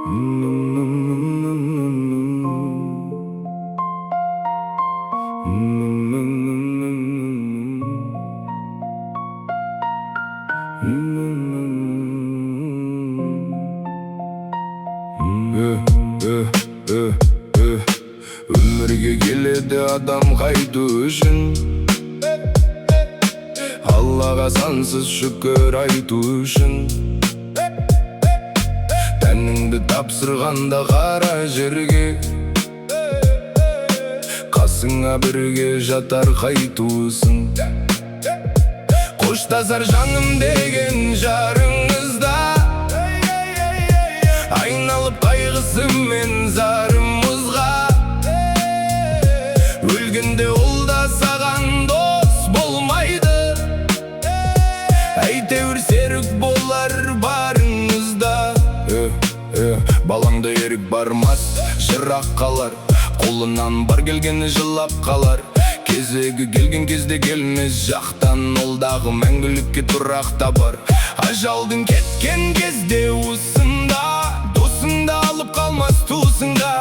Өмірге келеді адам қайту үшін, Аллаға сансыз шүкір айту үшін. Тәніңді тапсырғанда қара жерге, қасыңа бірге жатар қайтусын. Қоштасар жаным деген жарыңызда, айналып қайғысы мен зарымызға. Өлгенде ол да саған дос болмайды, әйтеуір серік болар барыңызда. Балаңда ерік бармас, жырақ қалар, қолынан бар келгені жылап қалар. Кезегі келген кезде келмес жақтан, ол дағы мәңгілікке тұрақ табар. Ажалдың кеткен кезде уысында, досыңда алып қалмас туысыңда.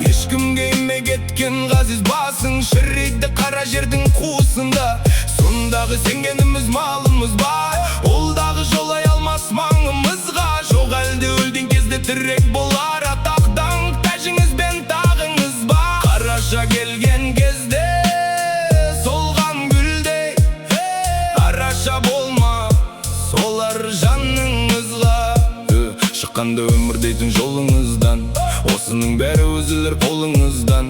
Ешкімге име кеткен ғазиз басың, шірейді қара жердің қуысында. Сондағы сенгеніміз малымыз бар, ол дағы жолай алмас маңымызға. Жоқ әлде өлден кезде тірек болар, атақ даңқ тәжіңіз бен тағыңыз бар. Қараша келген кезде солған гүлдей, араша болма солар жаныңызға. Шыққанды өмір дейтін жолыңыздан, осының бәрі өзілер қолыңыздан.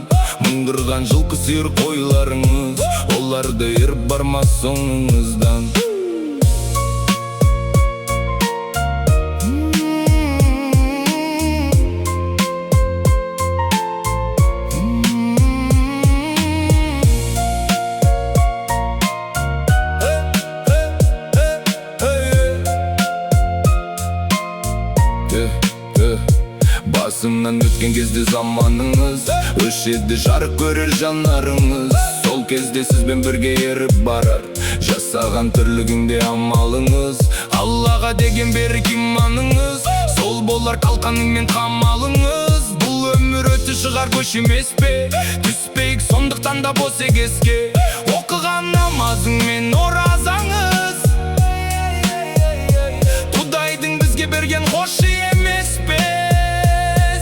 Мұңдырған жылқы сиыр қойларыңыз, оларды еріп бармас соңыңыздан. Басыңнан өткен кезде заманыңыз, өшеді жарық көрер жанарыңыз. Сол кезде сізбен бірге еріп барар, жасаған түрлігіңде амалыңыз. Аллаға деген берік иманыңыз, сол болар қалқаның мен қамалыңыз. Бұл өмір өте шығар көш емес пе, түспейік сондықтан да бос егеске. Оқыған намазың мен оразаңыз, Құдайдың бізге берген қошы емес пе.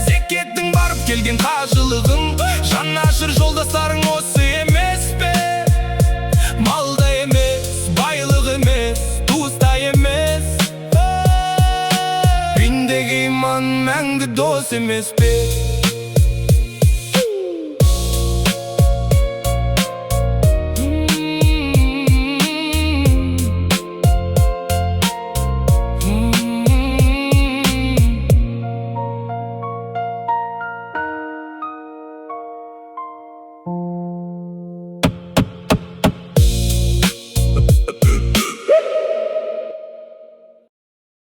Зекеттің барып келген қажылығың, жанашыр жолдастарың осы емес пе. Малда емес, байлық емес, туыста емес, пендеге иман мәңгі дос емес пе.